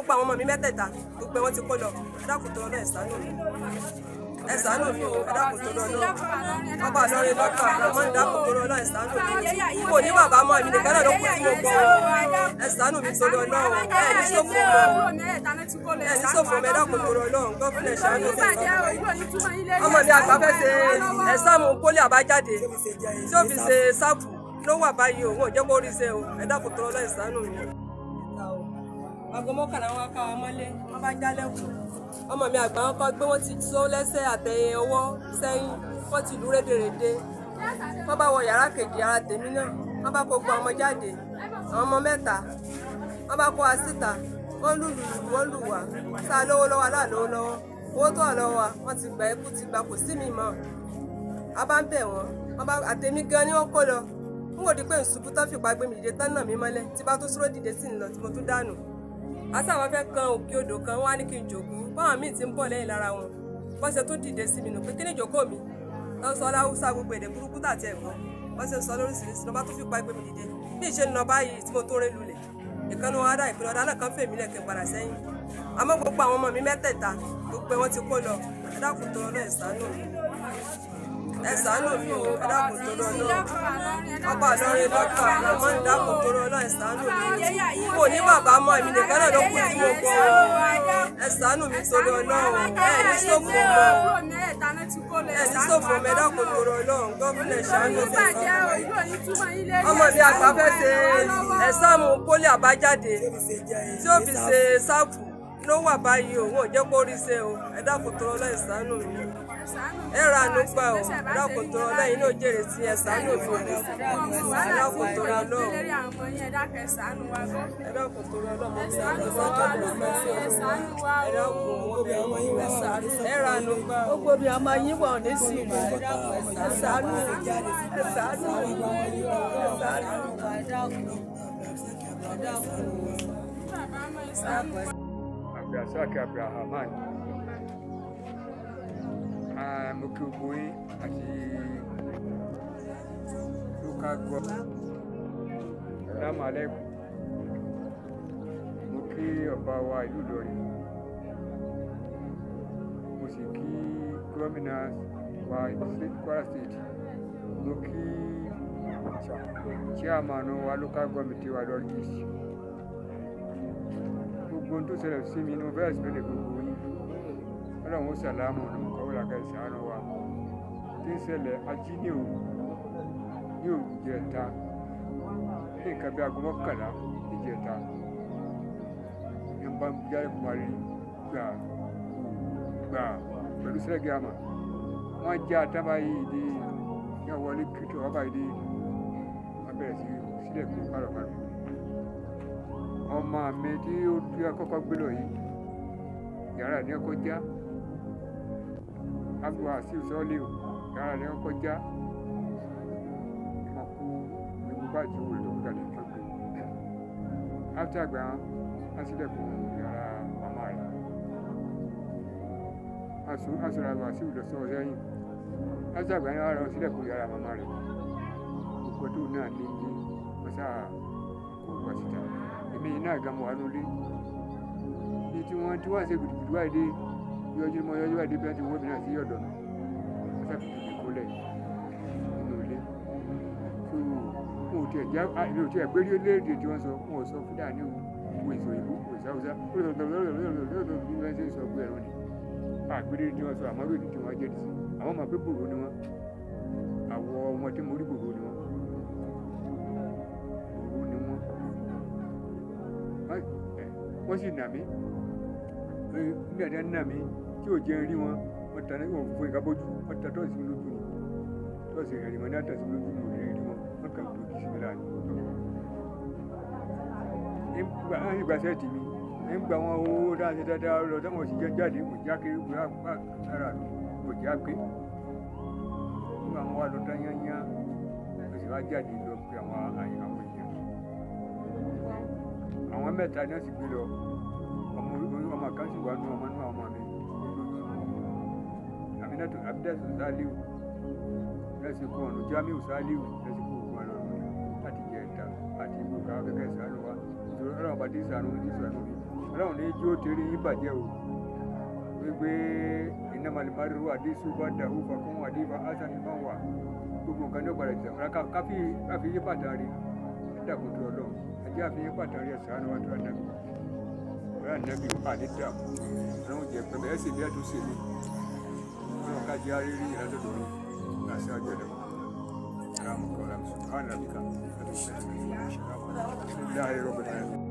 gbogbo àwọn ọmọ mi mẹ́tẹ̀ẹ̀ta gbogbo wọn ti kó lọ ẹ dákun tó lọ ẹ ṣàánú mi ẹ ṣàánú mi o ẹ dákun tó lọ ọba àlọrin lọ́kọ̀ àmọ́ ẹ dákun tó lọ ẹ ṣàánú mi kò ní bàbá mọ́ mi nìkan náà ló kù tí mo gbọ́ ẹ ṣàánú mi tó lọ lọ́wọ́ ẹ ní sófò mọ́ ẹ ní sófò mọ́ ẹ dákun tó lọ lọ́wọ́ gọ́fìnà ṣàánú mi ọmọ mi àgbà fẹ́ ṣe ẹ̀sáàmù pólì àbájáde tí ó fi ṣe sáàpù ló wà báyìí òun ò jẹ́ kó rí ṣe o ẹ dákun tó lọ ẹ ṣàánú mi. aago mọ́kànlá wọn ká wa mọ́lé wọ́n bá jálẹ̀kùn ọmọ mi àgbà wọn kọ́ gbé wọn ti só lẹ́sẹ̀ àtẹ̀yìn ọwọ́ sẹ́yìn wọ́n ti lù rédèrèdè wọ́n bá wọ yàrá kejì ara tèmi náà wọ́n bá kó gbọ́ ọmọ jáde àwọn ọmọ mẹ́ta wọ́n bá kó wa síta wọ́n lùlù wọ́n lù wá sáà lówó lọ́wọ́ aláàlówó lọ́wọ́ owó tó wà lọ́wọ́ wa wọ́n ti gbà ikú ti gbà kò sí mi mọ́ a bá ń bẹ̀ wọ́n bá àtẹ̀mí gan ni wọ́n kó lọ n kò di pé nsùkú tán fipá gbé mi dìde tán náà mi mọ́lẹ̀ tí bá tó sóró dìde sí ni lọ tí mo tún dànù àti àwọn fẹ́ kan òkè odò kan wọ́n á ní kí n jòkó báwọn míì ti ń bọ̀ lẹ́yìn lára wọn wọ́n ṣe tó dìde sí mi nù pé kí ni ìjókòó mi lọ sọ láwùsá gbogbo èdè burúkú tàti ẹ̀kọ́ wọ́n ṣe ń sọ lóríṣiríṣi ló bá tó fipá gbé mi dìde bí ìṣe ń lọ báyìí tí mo tó rẹ́ lulẹ̀ ìkànnì wọn adá ìpínlẹ̀ ọ̀dà náà kan fèmí lẹ̀kẹ́ padà sẹ́yìn àmọ́ gbogbo àwọn ọmọ mi mẹ́tẹ̀ẹ̀ta gbogbo wọn ti kó lọ ẹ dákun tó lọ ẹ ṣàánú mi ẹ ṣàánú mi o ẹ dákun tó lọ ọba àlọrin lọ́kọ̀ àmọ́ ẹ dákun tó lọ ẹ ṣàánú mi kò ní bàbá mọ́ èmi nìkan náà ló kù tí mo gbọ́ ẹ ṣàánú mi tó lọ lọ́wọ́ ẹ ní sófò mọ́ ẹ ní sófò mọ́ ẹ dákun tó lọ lọ́wọ́ gọ́fìnà ṣàánú mi ọmọ mi àgbà fẹ́ ṣe ẹ̀sáàmù pólì àbájáde tí ó fi ṣe sáàpù ló wà báyìí òun ò jẹ́ kó rí ṣe o ẹ dákun tó lọ ẹ ṣàánú mi ẹ ra àánú gbà o ẹ dákun tó lọ lẹ́yìn náà jèrè sí ẹ ṣàánú mi ẹ dákun tó lọ lọ ẹ dákun tó lọ lọ mo fi àwọn ọmọ tó lọ mọ sí ọ ẹ dákun ẹ ra àánú gbà o. gbogbo mi àmọ́ yín wọ̀ ní sí ìlú ẹ ṣàánú ẹ ṣàánú Abdulrasaq Abdulrahman mo kí gbogbo yín àti local government Assalamu alaikum mo kí ọba wa ìlú Ìlọrin mo sì kí gómìnà wa Kwara State mo kí chairman wa local government wa Ìlọrin East gbogbo tó ṣẹlẹ̀ sí mi ní mo bẹ́ẹ̀ sí lóde gbogbo yín ọlọ́run ó sàlámù ní mo kọ́wé làkà ìṣàánú wa tí ń ṣẹlẹ̀ ají ní òjẹta ní nǹkan bí aago mọ́kànlá ìjẹta ní n bá ń jáde kó parí gbà pẹ̀lú sẹ́gẹ̀ àmà wọ́n já àtàbà yìí dé ní ọwọ́lé kìtò ọba yìí dé wọ́n bẹ̀rẹ̀ sí sílẹ̀ kó pàrọ̀pàrọ̀ ọmọ mi tí ó bí akọ́kọ́ gbé lọ yìí yàrá ní ọkọ̀ já agbo àti ìsọ́lé o yàrá ní ọkọ̀ já wọn kú ìlú bàjẹ́ owó ìlú kalẹ̀ kankan after àgbà wọn sílẹ̀kùn yàrá màmá rẹ̀ asọ̀rọ̀ àgbà sí ìlọsọ sẹ́yìn after àgbà wọn sílẹ̀kùn yàrá màmá rẹ̀ gbogbo tó náà ní ní wọ́n sáà kó wá síta èmi náà gan mọ̀ wá lólé ní tí wọ́n ṣe gbùdùgbùdù wáyé yọjú mọ́ yọjú wáyé bí wọ́n ti wọ́n mi náà sí ọ̀dọ̀ náà wọ́n ṣàfihàn ìkólẹ̀ nínú ilé tó wọn ò tiẹ̀ gbé rí léèdè tí wọ́n sọ wọn ò sọ fúdà ní òun èso ìlú òṣàwùsá bí wọ́n ṣe sọ gbé ẹ̀rọ ni àgbélé tí wọ́n sọ àmọ́ lóde tí wọ́n jẹ́ sí àwọn ọmọ pé bòrò ni wọ́n àwọ̀ ọmọ tí mo rí bòrò ni wọ́n wọ́n sì nà mí nígbà tí wọ́n nà mí tí ò jẹ́ rí wọn wọ́n ta wọ́n fún ìka bójú wọ́n ta tọ́sí mi lójú ni tọ́sí ìrìn wọn ní àtàsí mi lójú ni ò rí wọn wọ́n kà gbòógì sí mi láàyè. nígbà sẹ́ẹ̀tì mi nígbà wọn owó dáhùn dáadáa lọ táwọn sì jẹ́ jáde kò já kiri kò rà sára kò já pé nígbà wọn wà lọ tán yányá kò sì wá jáde lọ pé àwọn èèyàn àwọn mẹ́ta ni wọ́n sì gbé lọ ọmọ kan sì wà nù ọmọ náà ọmọ mi Abidatu Saliu lẹ́sìn kó ọ̀nà Jamiu Saliu lẹ́sìn kó ògùn ọ̀nà láti jẹ ẹ̀ta àti ìgbòkà kẹ́kẹ́ ìsànú wa ìṣòro ọlọ́run bá dé ìsànú ní ìsànú mi ọlọ́run ní jí ó torí yín bàjẹ́ o wípé iná malimari wà dé ṣùgbọ́n àdàrú fàkún wà dé hasan ní máa wà gbogbo nǹkan ní ọ̀gbàrà ìjà káfí yí pàtàkì ẹ̀dàkùtù ọlọ́run ẹ̀jẹ̀ àfi yí pàtàkì ẹ̀sán àwọn àti ànàbì ọ̀rẹ́ ànàbì àdídà ọlọ́run jẹ pẹ̀lẹ́ ẹ̀sìn bí ẹ̀tún ṣe ní ọlọ́run ká jẹ́ àrírí ìrẹ́lẹ́dọ̀ lọ́run láti àjọ ẹ̀dẹ̀mọ̀ سبحان ربك رب العزة عما يصفون